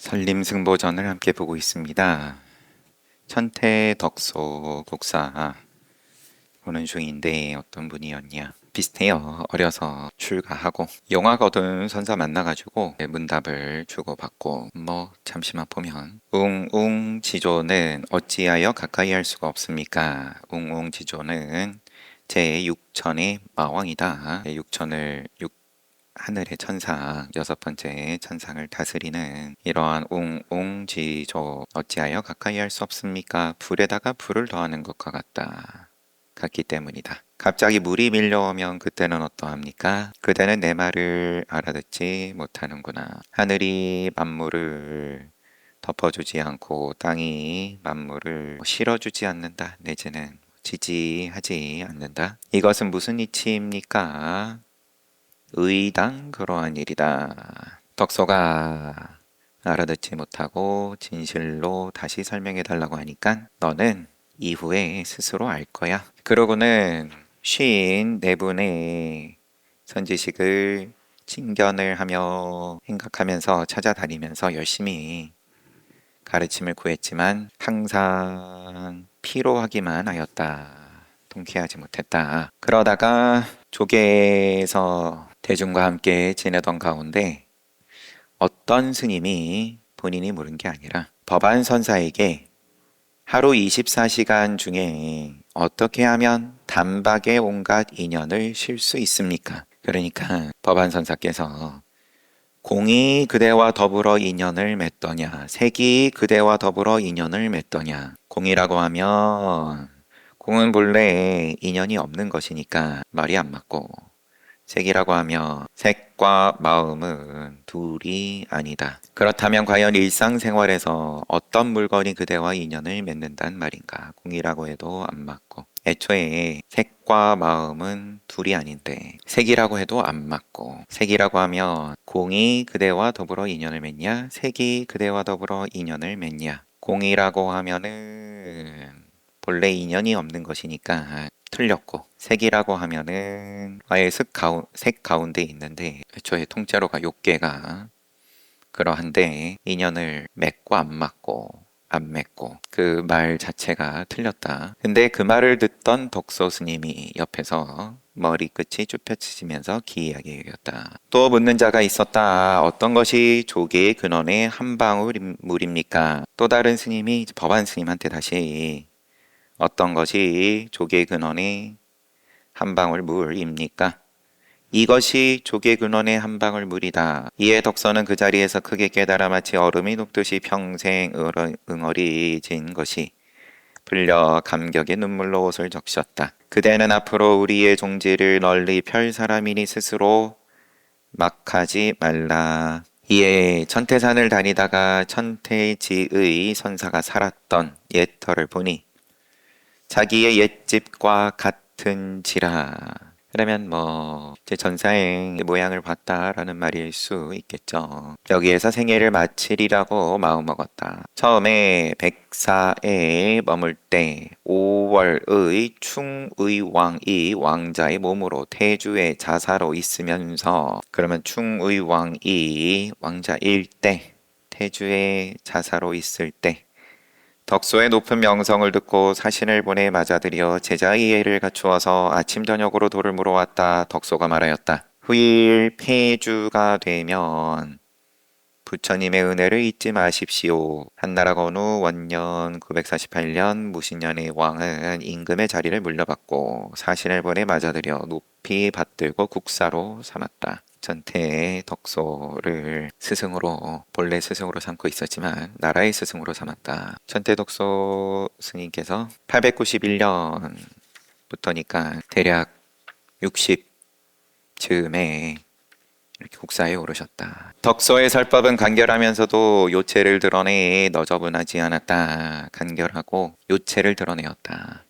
산림승보전을 함께 보고 있습니다. 천태덕소 국사 보는 중인데 어떤 분이었냐? 비슷해요. 어려서 출가하고 용화거든 선사 만나가지고 문답을 주고받고 잠시만 보면 웅웅지조는 어찌하여 가까이 할 수가 없습니까? 웅웅지조는 제6천의 마왕이다. 하늘의 천상, 여섯 번째 천상을 다스리는 이러한 웅웅지조 어찌하여 가까이 할 수 없습니까? 불에다가 불을 더하는 것과 같기 때문이다. 갑자기 물이 밀려오면 그때는 어떠합니까? 그대는 내 말을 알아듣지 못하는구나. 하늘이 만물을 덮어주지 않고 땅이 만물을 실어주지 않는다. 내지는 지지하지 않는다. 이것은 무슨 이치입니까? 의당 그러한 일이다. 덕소가 알아듣지 못하고 진실로 다시 설명해 달라고 하니까 너는 이후에 스스로 알 거야. 그러고는 54분의 선지식을 칭견을 하며 생각하면서 찾아다니면서 열심히 가르침을 구했지만 항상 피로하기만 하였다. 통쾌하지 못했다. 그러다가 조계에서 대중과 함께 지내던 가운데 어떤 스님이 본인이 물은 게 아니라 법안선사에게 하루 24시간 중에 어떻게 하면 단박에 온갖 인연을 쉴 수 있습니까? 그러니까 법안선사께서 공이 그대와 더불어 인연을 맺더냐, 색이 그대와 더불어 인연을 맺더냐. 공이라고 하면 공은 본래 인연이 없는 것이니까 말이 안 맞고, 색이라고 하면 색과 마음은 둘이 아니다. 그렇다면 과연 일상생활에서 어떤 물건이 그대와 인연을 맺는단 말인가? 공이라고 해도 안 맞고, 애초에 색과 마음은 둘이 아닌데 색이라고 해도 안 맞고, 색이라고 하면 공이 그대와 더불어 인연을 맺냐, 색이 그대와 더불어 인연을 맺냐. 공이라고 하면은 본래 인연이 없는 것이니까 틀렸고, 색이라고 하면은 아예 색 가운데 있는데 애초에 통째로가 욕계가 그러한데 인연을 맺고 안 맞고 안 맺고 그 말 자체가 틀렸다. 근데 그 말을 듣던 덕소 스님이 옆에서 머리끝이 쭈뼛치면서 기이하게 여겼다. 또 묻는 자가 있었다. 어떤 것이 조계의 근원의 한 방울 물입니까? 또 다른 스님이 법안 스님한테 다시 어떤 것이 조계 근원의 한 방울 물입니까? 이것이 조계 근원의 한 방울 물이다. 이에 덕선은 그 자리에서 크게 깨달아 마치 얼음이 녹듯이 평생 응어리진 것이 불려 감격의 눈물로 옷을 적셨다. 그대는 앞으로 우리의 종지를 널리 펼 사람이니 스스로 막하지 말라. 이에 천태산을 다니다가 천태지의 선사가 살았던 옛터를 보니 자기의 옛집과 같은지라. 그러면 제 전사의 모양을 봤다라는 말일 수 있겠죠. 여기에서 생애를 마치리라고 마음먹었다. 처음에 백사에 머물 때 5월의 충의왕이 왕자의 몸으로 태주의 자사로 있으면서, 그러면 충의왕이 왕자일 때, 태주의 자사로 있을 때 덕소의 높은 명성을 듣고 사신을 보내 맞아들여 제자의 예를 갖추어서 아침 저녁으로 돌을 물어왔다. 덕소가 말하였다. 후일 폐주가 되면 부처님의 은혜를 잊지 마십시오. 한나라 건후 원년 948년 무신년의 왕은 임금의 자리를 물려받고 사신을 보내 맞아들여 높이 받들고 국사로 삼았다. 전태의 덕소를 본래 스승으로 삼고 있었지만 나라의 스승으로 삼았다. 천태덕소 스님께서 891년부터니까 대략 60즈음에 이렇게 국사에 오르셨다. 덕소의 설법은 간결하면서도 요체를 드러내 너저분하지 않았다. 간결하고 요체를 드러내었다.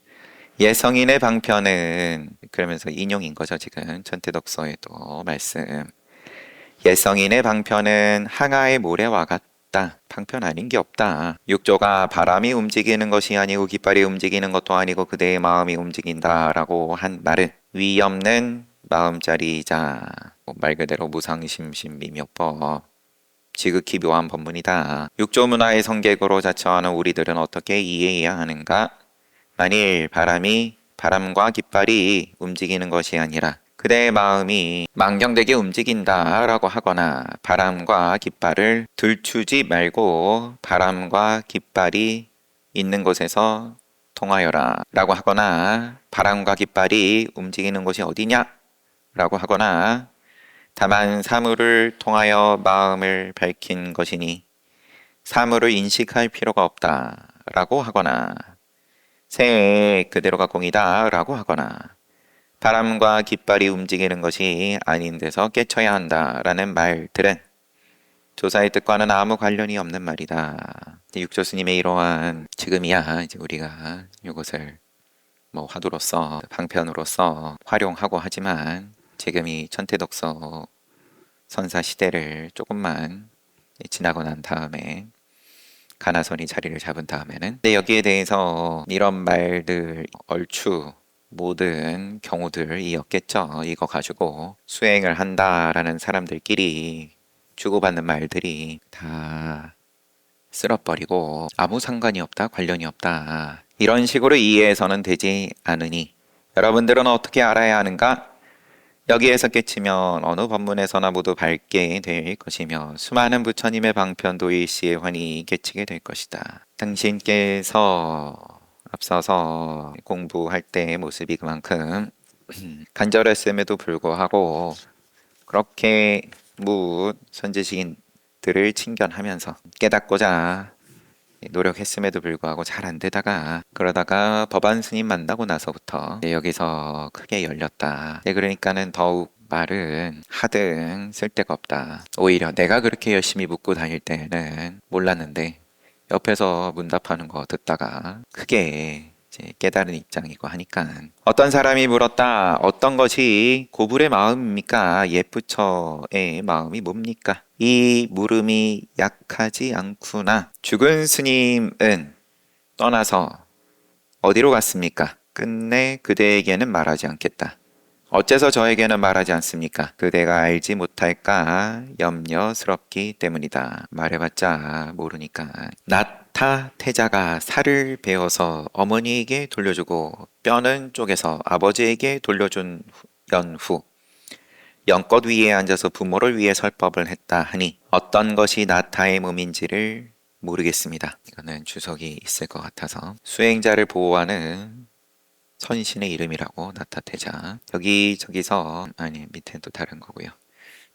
예성인의 방편은, 그러면서 인용인 거죠 지금 천태덕서에도 말씀. 예성인의 방편은 항아의 모래와 같다. 방편 아닌 게 없다. 육조가 바람이 움직이는 것이 아니고 깃발이 움직이는 것도 아니고 그대의 마음이 움직인다라고 한 말은 위 없는 마음자리이자 말 그대로 무상심신미묘법, 지극히 묘한 법문이다. 육조문화의 성격으로 자처하는 우리들은 어떻게 이해해야 하는가? 만일 바람과 깃발이 움직이는 것이 아니라 그대의 마음이 망경되게 움직인다라고 하거나 바람과 깃발을 들추지 말고 바람과 깃발이 있는 곳에서 통하여라 라고 하거나 바람과 깃발이 움직이는 곳이 어디냐? 라고 하거나 다만 사물을 통하여 마음을 밝힌 것이니 사물을 인식할 필요가 없다 라고 하거나 새에 그대로가 공이다 라고 하거나 바람과 깃발이 움직이는 것이 아닌 데서 깨쳐야 한다 라는 말들은 조사의 뜻과는 아무 관련이 없는 말이다. 육조 스님의 이러한 지금이야 이제 우리가 이것을 뭐 화두로서 방편으로서 활용하고 하지만 지금이 천태독서 선사 시대를 조금만 지나고 난 다음에 가나선이 자리를 잡은 다음에는 여기에 대해서 이런 말들 얼추 모든 경우들이었겠죠. 이거 가지고 수행을 한다라는 사람들끼리 주고받는 말들이 다 쓸어버리고 아무 상관이 없다, 관련이 없다. 이런 식으로 이해해서는 되지 않으니 여러분들은 어떻게 알아야 하는가? 여기에서 깨치면 어느 법문에서나 모두 밝게 될 것이며 수많은 부처님의 방편도 일시에 환히 깨치게 될 것이다. 당신께서 앞서서 공부할 때의 모습이 그만큼 간절했음에도 불구하고 그렇게 선지식인들을 친견하면서 깨닫고자 노력했음에도 불구하고 잘 안 되다가 그러다가 법안 스님 만나고 나서부터 여기서 크게 열렸다. 그러니까는 더욱 말은 하등 쓸데가 없다. 오히려 내가 그렇게 열심히 묻고 다닐 때는 몰랐는데 옆에서 문답하는 거 듣다가 크게 이제 깨달은 입장이고 하니까 어떤 사람이 물었다. 어떤 것이 고불의 마음입니까? 옛부처의 마음이 뭡니까? 이 물음이 약하지 않구나. 죽은 스님은 떠나서 어디로 갔습니까? 끝내 그대에게는 말하지 않겠다. 어째서 저에게는 말하지 않습니까? 그대가 알지 못할까 염려스럽기 때문이다. 말해봤자 모르니까. 나타 태자가 살을 베어서 어머니에게 돌려주고 뼈는 쪼개서 아버지에게 돌려준 연후 연꽃 위에 앉아서 부모를 위해 설법을 했다 하니 어떤 것이 나타의 몸인지를 모르겠습니다. 이거는 주석이 있을 것 같아서 수행자를 보호하는 선신의 이름이라고 나타태자. 여기저기서 아니 밑에 또 다른 거고요.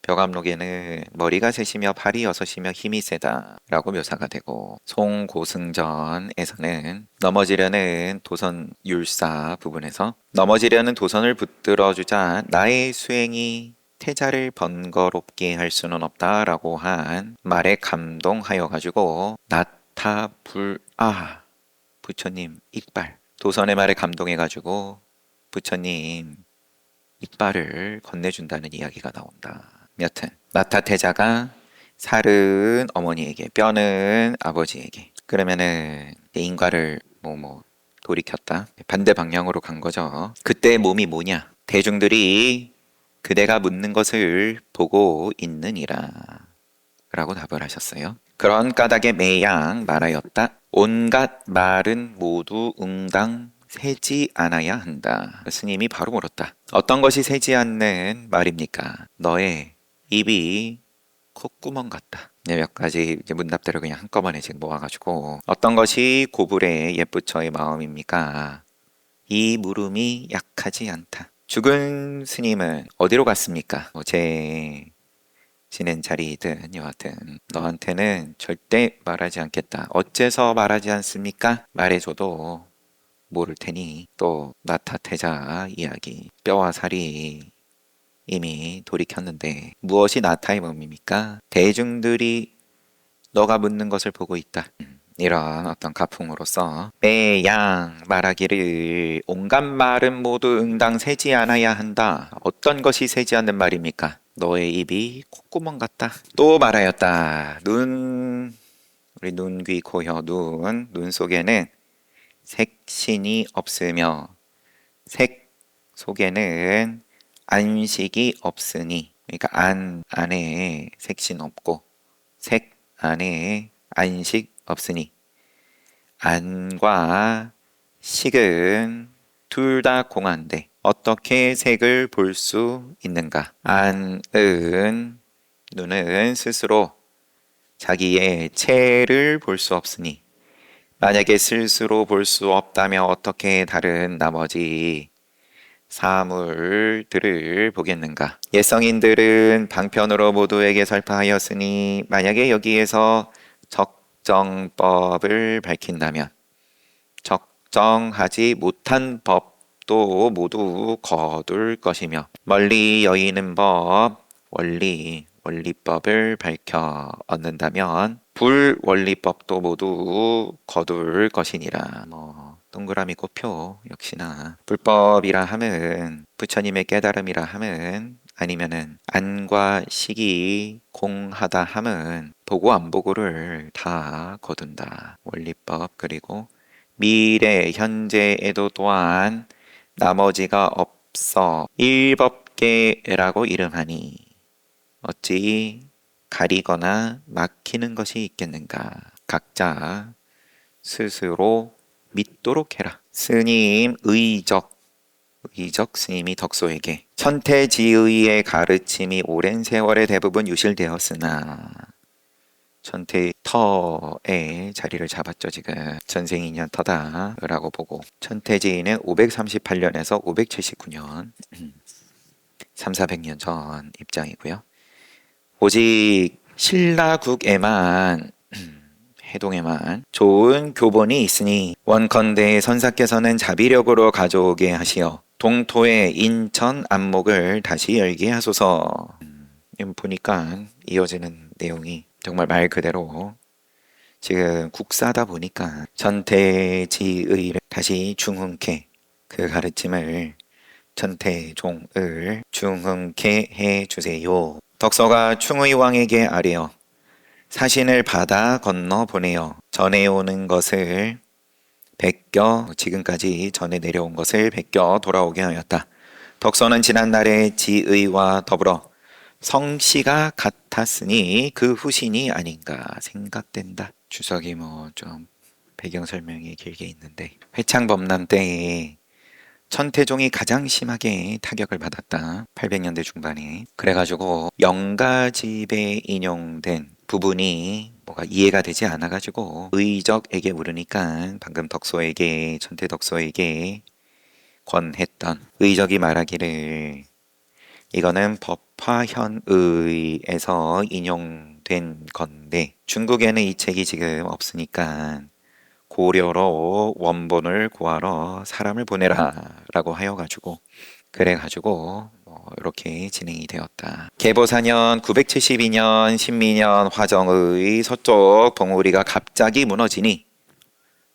벽암록에는 머리가 셋이며 팔이 여섯이며 힘이 세다 라고 묘사가 되고 송고승전에서는 넘어지려는 도선 율사 부분에서 넘어지려는 도선을 붙들어 주자 나의 수행이 태자를 번거롭게 할 수는 없다 라고 한 말에 감동하여 가지고 나타불아 부처님 이빨 도선의 말에 감동해 가지고 부처님 이빨을 건네준다는 이야기가 나온다. 여튼 나타태자가 살은 어머니에게 뼈는 아버지에게 그러면은 인과를 돌이켰다. 반대 방향으로 간 거죠. 그때의 몸이 뭐냐? 대중들이 그대가 묻는 것을 보고 있느니라 라고 답을 하셨어요. 그런 까닭에 매양 말하였다. 온갖 말은 모두 응당 세지 않아야 한다. 스님이 바로 물었다. 어떤 것이 세지 않는 말입니까? 너의 입이 콧구멍 같다. 몇 가지 이제 문답들을 그냥 한꺼번에 지금 모아가지고 어떤 것이 고불의 옛부처의 마음입니까? 이 물음이 약하지 않다. 죽은 스님은 어디로 갔습니까? 제 지낸 자리이든 여하튼 너한테는 절대 말하지 않겠다. 어째서 말하지 않습니까? 말해줘도 모를 테니 또 나타태자 이야기 뼈와 살이 이미 돌이켰는데 무엇이 나타의 몸입니까? 대중들이 너가 묻는 것을 보고 있다. 이런 어떤 가풍으로서 매양 말하기를 온갖 말은 모두 응당 세지 않아야 한다. 어떤 것이 세지 않는 말입니까? 너의 입이 콧구멍 같다. 또 말하였다. 우리 눈, 귀, 코, 혀, 눈 속에는 색신이 없으며 색 속에는 안식이 없으니 그러니까 안에 색신 없고 색 안에 안식 없으니 안과 식은 둘 다 공한데 어떻게 색을 볼 수 있는가? 안은 눈은 스스로 자기의 체를 볼 수 없으니 만약에 스스로 볼 수 없다면 어떻게 다른 나머지 사물들을 보겠는가? 옛성인들은 방편으로 모두에게 설파하였으니 만약에 여기에서 적정법을 밝힌다면 적정하지 못한 법도 모두 거둘 것이며 멀리 여의는 법 원리법을 밝혀 얻는다면 불원리법도 모두 거둘 것이니라. 동그라미 꼬표 역시나 불법이라 함은 부처님의 깨달음이라 함은 아니면은 안과 식이 공하다 함은 보고 안 보고를 다 거둔다. 원리법 그리고 미래 현재에도 또한 나머지가 없어 일법계라고 이름하니 어찌 가리거나 막히는 것이 있겠는가. 각자 스스로 믿도록 해라. 스님 의적 스님이 덕소에게 천태지의의 가르침이 오랜 세월에 대부분 유실되었으나 천태터의 자리를 잡았죠. 지금 전생인연 터다라고 보고 천태지의는 538년에서 579년 3,400년 전 입장이고요. 오직 신라국에만 해동에만 좋은 교본이 있으니 원컨대 선사께서는 자비력으로 가져오게 하시어 동토의 인천 안목을 다시 열게 하소서. 보니까 이어지는 내용이 정말 말 그대로 지금 국사다 보니까 전태지의를 다시 중흥케 그 가르침을 전태종을 중흥케 해주세요. 덕서가 충의왕에게 아뢰어 사신을 받아 건너 보내어 전해오는 것을 베껴 지금까지 전해 내려온 것을 베껴 돌아오게 하였다. 덕서는 지난날의 지의와 더불어 성씨가 같았으니 그 후신이 아닌가 생각된다. 주석이 좀 배경 설명이 길게 있는데 회창범람 때에 천태종이 가장 심하게 타격을 받았다. 800년대 중반에. 그래가지고 영가집에 인용된 부분이 뭐가 이해가 되지 않아가지고 의적에게 물으니까 방금 덕소에게 천태덕소에게 권했던 의적이 말하기를 이거는 법화현의에서 인용된 건데 중국에는 이 책이 지금 없으니까 고려로 원본을 구하러 사람을 보내라 라고 하여가지고 그래가지고 이렇게 진행이 되었다. 계보사년 972년 신미년 화정의 서쪽 봉우리가 갑자기 무너지니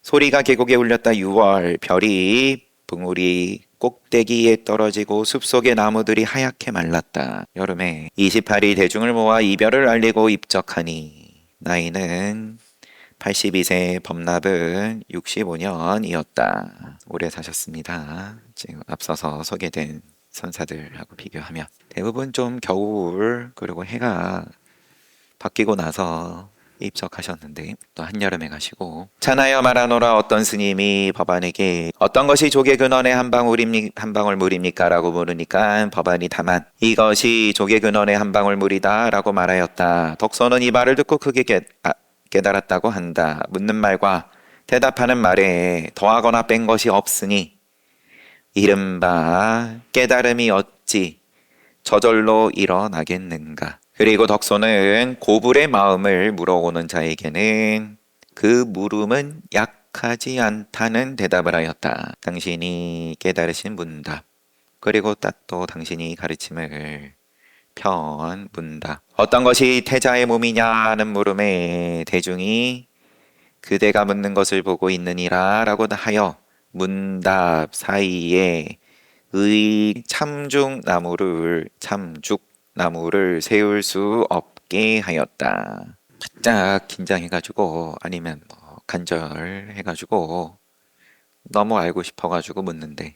소리가 계곡에 울렸다. 6월 별이 봉우리 꼭대기에 떨어지고 숲속의 나무들이 하얗게 말랐다. 여름에 28일 대중을 모아 이별을 알리고 입적하니 나이는 82세 범납은 65년이었다. 오래 사셨습니다. 지금 앞서서 소개된 선사들하고 비교하면 대부분 좀 겨울 그리고 해가 바뀌고 나서 입적하셨는데 또 한여름에 가시고 차나여 말하노라 어떤 스님이 법안에게 어떤 것이 조개 근원의 한 방울 물입니까? 라고 물으니까 법안이 다만 이것이 조개 근원의 한 방울 물이다 라고 말하였다. 덕서는 이 말을 듣고 크게 깨달았다고 한다. 묻는 말과 대답하는 말에 더하거나 뺀 것이 없으니 이른바 깨달음이 어찌 저절로 일어나겠는가. 그리고 덕소는 고불의 마음을 물어오는 자에게는 그 물음은 약하지 않다는 대답을 하였다. 당신이 깨달으신 문답 그리고 또 당신이 가르침을 편 문답 어떤 것이 태자의 몸이냐는 물음에 대중이 그대가 묻는 것을 보고 있느니라 라고 하여 문답 사이에 의 참죽나무를 세울 수 없게 하였다. 바짝 긴장해가지고 아니면 간절해가지고 너무 알고 싶어가지고 묻는데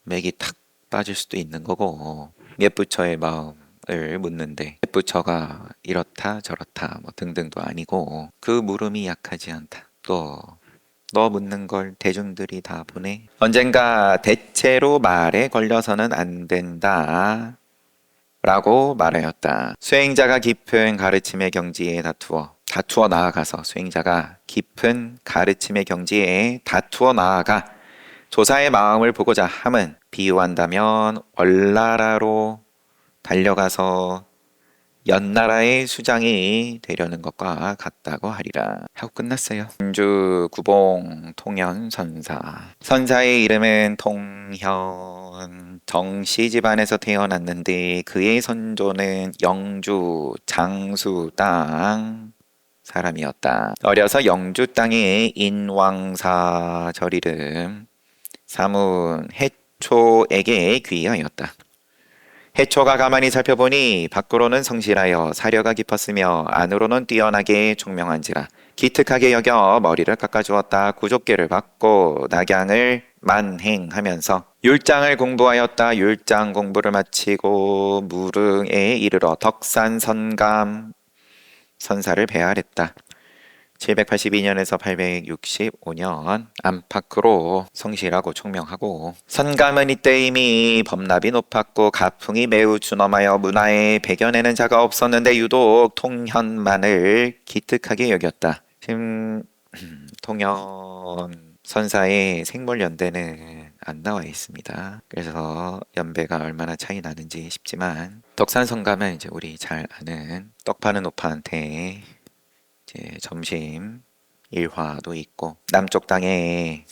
맥이 탁 빠질 수도 있는 거고 몇 부처의 마음 묻는다를 묻는데 부처가 이렇다 저렇다 뭐 등등도 아니고 그 물음이 약하지 않다. 또 너 묻는 걸 대중들이 다 보네. 언젠가 대체로 말에 걸려서는 안 된다. 라고 말하였다. 수행자가 깊은 가르침의 경지에 다투어 나아가서 수행자가 깊은 가르침의 경지에 다투어 나아가 조사의 마음을 보고자 함은 비유한다면 월나라로 달려가서 연나라의 수장이 되려는 것과 같다고 하리라. 하고 끝났어요. 진주 구봉 통현 선사. 선사의 이름은 통현. 정씨 집안에서 태어났는데 그의 선조는 영주 장수 땅 사람이었다. 어려서 영주 땅의 인왕사 절이름 사문 해초에게 귀하였다. 해초가 가만히 살펴보니 밖으로는 성실하여 사려가 깊었으며 안으로는 뛰어나게 총명한지라 기특하게 여겨 머리를 깎아주었다. 구족계를 받고 낙양을 만행하면서 율장을 공부하였다. 율장 공부를 마치고 무릉에 이르러 덕산 선감 선사를 배할했다. 782년에서 865년 안팎으로 성실하고 총명하고 선감은 이때 이미 법납이 높았고 가풍이 매우 준엄하여 문화에 배겨내는 자가 없었는데 유독 통현만을 기특하게 여겼다. 지금 통현 선사의 생물연대는 안 나와 있습니다. 그래서 연배가 얼마나 차이 나는지 싶지만 덕산성감은 이제 우리 잘 아는 떡 파는 오빠한테 점심 일화도 있고 남쪽 땅에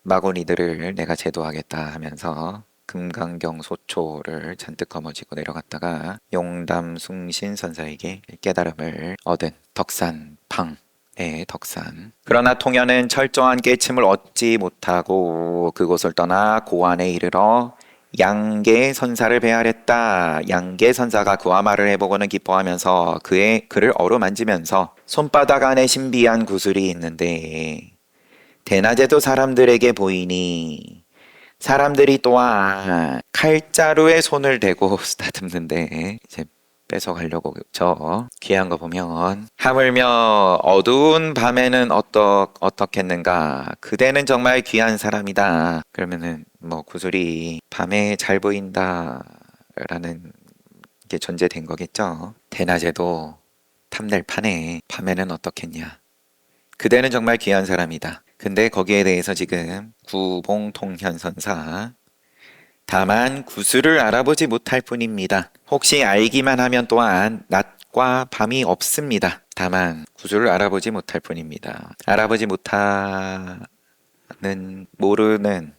마구니들을 내가 제도하겠다 하면서 금강경 소초를 잔뜩 거머쥐고 내려갔다가 용담숭신 선사에게 깨달음을 얻은 덕산팡의 덕산. 그러나 통연은 철저한 깨침을 얻지 못하고 그곳을 떠나 고안에 이르러 양계 선사를 배할했다. 양계 선사가 그와 말을 해보고는 기뻐하면서 그를 어루만지면서 손바닥 안에 신비한 구슬이 있는데 대낮에도 사람들에게 보이니 사람들이 또한 칼자루에 손을 대고 쓰다듬는데 이제 뺏어가려고 저 귀한 거 보면 하물며 어두운 밤에는 어떻겠는가 그대는 정말 귀한 사람이다. 그러면은 뭐 구슬이 밤에 잘 보인다 라는 게 전제된 거겠죠. 대낮에도 탐낼 판에 밤에는 어떻겠냐 그대는 정말 귀한 사람이다. 근데 거기에 대해서 지금 구봉통현선사 다만 구슬을 알아보지 못할 뿐입니다. 혹시 알기만 하면 또한 낮과 밤이 없습니다. 다만 구슬을 알아보지 못할 뿐입니다. 알아보지 못하는 모르는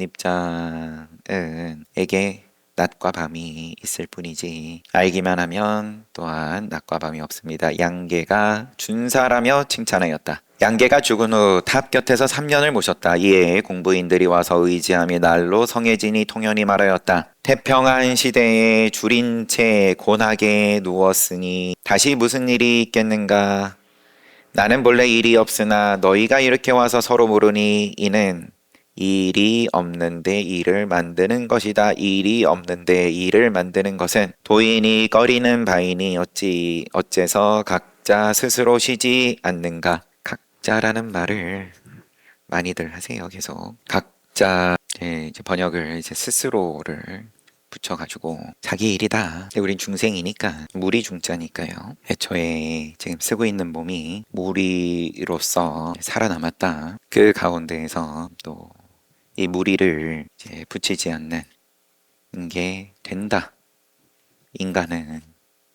입장은 에게 낮과 밤이 있을 뿐이지 알기만 하면 또한 낮과 밤이 없습니다. 양계가 준사라며 칭찬하였다. 양계가 죽은 후 탑 곁에서 3년을 모셨다. 이에 공부인들이 와서 의지함이 날로 성해지니 통연이 말하였다. 태평한 시대에 줄인 채 곤하게 누웠으니 다시 무슨 일이 있겠는가. 나는 본래 일이 없으나 너희가 이렇게 와서 서로 물으니 이는 일이 없는데 일을 만드는 것이다. 일이 없는데 일을 만드는 것은 도인이 꺼리는 바이니 어째서 각자 스스로 쉬지 않는가. 각자라는 말을 많이들 하세요. 계속 각자 이제 번역을 이제 스스로를 붙여가지고 자기 일이다. 근데 우린 중생이니까 무리 중자니까요. 애초에 지금 쓰고 있는 몸이 무리로서 살아남았다. 그 가운데에서 또 이 무리를 이제 붙이지 않는 게 된다. 인간은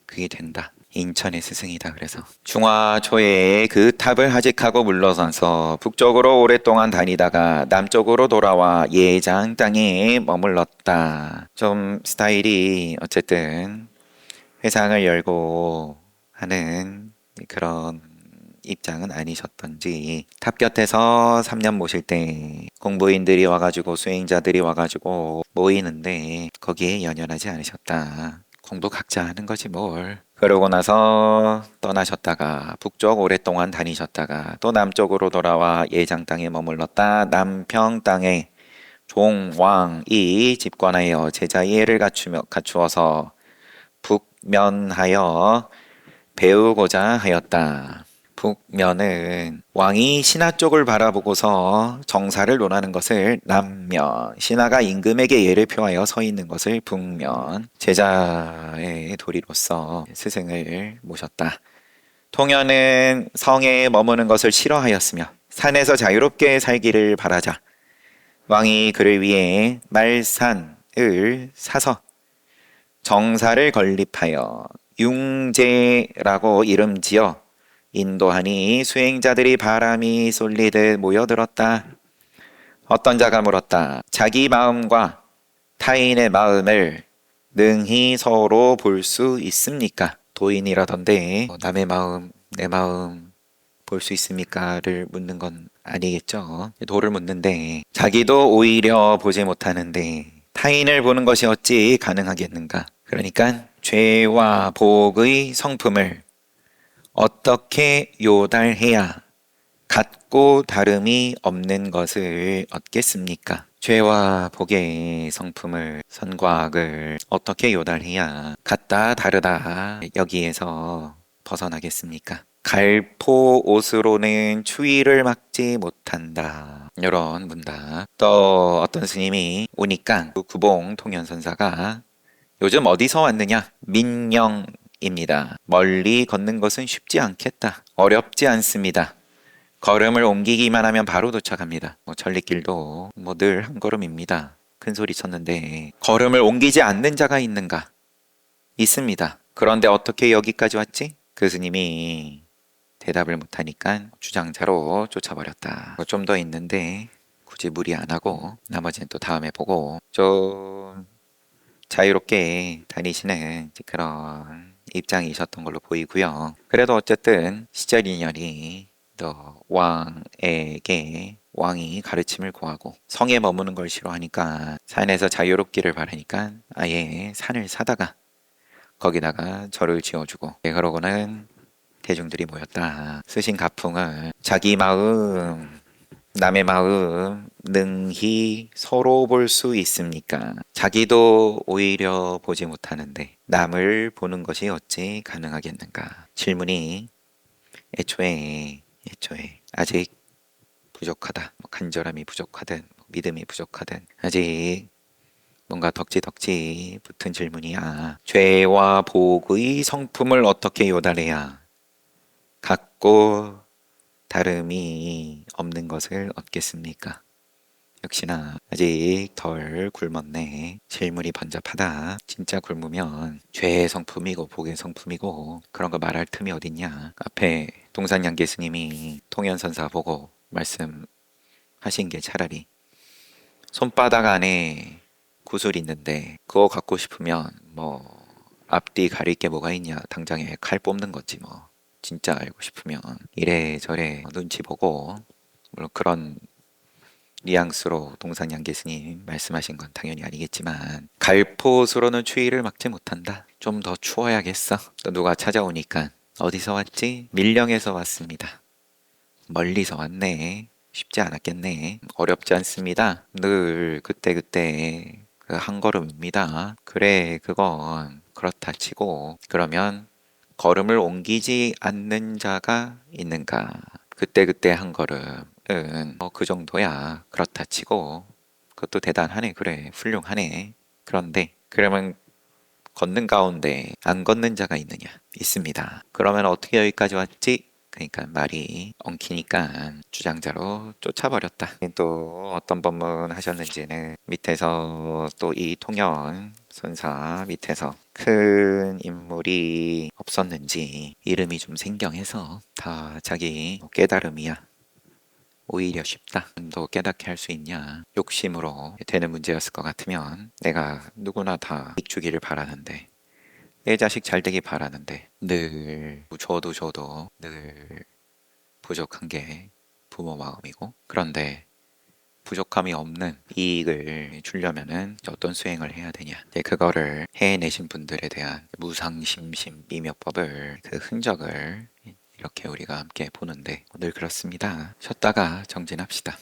그게 된다. 인천의 스승이다. 그래서 중화초에 그 탑을 하직하고 물러서서 북쪽으로 오랫동안 다니다가 남쪽으로 돌아와 예장 땅에 머물렀다. 좀 스타일이 어쨌든 회상을 열고 하는 그런 입장은 아니셨던지 탑 곁에서 3년 모실 때 공부인들이 와가지고 수행자들이 와가지고 모이는데 거기에 연연하지 않으셨다. 공부 각자 하는 거지 뭘. 그러고 나서 떠나셨다가 북쪽 오랫동안 다니셨다가 또 남쪽으로 돌아와 예장 땅에 머물렀다. 남평 땅에 종왕이 집권하여 제자 이해를 갖추어서 북면하여 배우고자 하였다. 북면은 왕이 신하 쪽을 바라보고서 정사를 논하는 것을 남면, 신하가 임금에게 예를 표하여 서 있는 것을 북면, 제자의 도리로서 스승을 모셨다. 통연은 성에 머무는 것을 싫어하였으며 산에서 자유롭게 살기를 바라자 왕이 그를 위해 말산을 사서 정사를 건립하여 융제라고 이름 지어 인도하니 수행자들이 바람이 쏠리듯 모여들었다. 어떤 자가 물었다. 자기 마음과 타인의 마음을 능히 서로 볼 수 있습니까? 도인이라던데 남의 마음, 내 마음 볼 수 있습니까?를 묻는 건 아니겠죠. 도를 묻는데 자기도 오히려 보지 못하는데 타인을 보는 것이 어찌 가능하겠는가? 그러니까 죄와 복의 성품을 어떻게 요달해야 같고 다름이 없는 것을 얻겠습니까? 죄와 복의 성품을, 선과 악을 어떻게 요달해야 같다 다르다 여기에서 벗어나겠습니까? 갈포 옷으로는 추위를 막지 못한다. 이런 문답. 또 어떤 스님이 오니까 구봉 통연선사가 요즘 어디서 왔느냐? 민영입니다. 멀리 걷는 것은 쉽지 않겠다. 어렵지 않습니다. 걸음을 옮기기만 하면 바로 도착합니다. 전리길도 늘 한 걸음입니다. 큰 소리 쳤는데 걸음을 옮기지 않는 자가 있는가? 있습니다. 그런데 어떻게 여기까지 왔지? 그 스님이 대답을 못하니까 주장자로 쫓아버렸다. 좀 더 있는데 굳이 무리 안 하고 나머지는 또 다음에 보고 좀 자유롭게 다니시는 그런 입장이셨던 걸로 보이고요. 그래도 어쨌든 시절 인연이 또 왕에게 왕이 가르침을 구하고 성에 머무는 걸 싫어하니까 산에서 자유롭기를 바라니까 아예 산을 사다가 거기다가 절을 지어주고 그러고는 대중들이 모였다. 쓰신 가풍을 자기 마음 남의 마음 능히 서로 볼 수 있습니까? 자기도 오히려 보지 못하는데 남을 보는 것이 어찌 가능하겠는가? 질문이 애초에 아직 부족하다. 간절함이 부족하든 믿음이 부족하든 아직 뭔가 덕지 붙은 질문이야. 죄와 복의 성품을 어떻게 요달해야 같고 다름이 없는 것을 얻겠습니까? 역시나 아직 덜 굶었네. 질문이 번잡하다. 진짜 굶으면 죄의 성품이고 복의 성품이고 그런 거 말할 틈이 어딨냐. 앞에 동산양계 스님이 통연선사 보고 말씀하신 게 차라리 손바닥 안에 구슬 있는데 그거 갖고 싶으면 앞뒤 가릴 게 뭐가 있냐. 당장에 칼 뽑는 거지 뭐. 진짜 알고 싶으면 이래저래 눈치 보고 물론 그런 뉘앙스로 동산양계 스님 말씀하신 건 당연히 아니겠지만 갈포옷으로는 추위를 막지 못한다. 좀 더 추워야겠어. 또 누가 찾아오니까 어디서 왔지? 밀령에서 왔습니다. 멀리서 왔네. 쉽지 않았겠네. 어렵지 않습니다. 늘 그때그때 그 한 걸음입니다. 그래 그건 그렇다 치고 그러면 걸음을 옮기지 않는 자가 있는가? 그때그때 한 걸음은 그 정도야. 그렇다 치고 그것도 대단하네. 그래 훌륭하네. 그런데 그러면 걷는 가운데 안 걷는 자가 있느냐? 있습니다. 그러면 어떻게 여기까지 왔지? 그러니까 말이 엉키니까 주장자로 쫓아버렸다. 또 어떤 법문 하셨는지는 밑에서 또 이 통연 선사 밑에서 큰 인물이 없었는지 이름이 좀 생경해서 다 자기 깨달음이야. 오히려 쉽다. 더 깨닫게 할 수 있냐. 욕심으로 되는 문제였을 것 같으면 내가 누구나 다 익주기를 바라는데 내 자식 잘 되기 바라는데 늘 줘도 늘 부족한 게 부모 마음이고 그런데 부족함이 없는 이익을 주려면은 어떤 수행을 해야 되냐. 그거를 해내신 분들에 대한 무상심심 미묘법을 그 흔적을 이렇게 우리가 함께 보는데 늘 그렇습니다. 쉬었다가 정진합시다.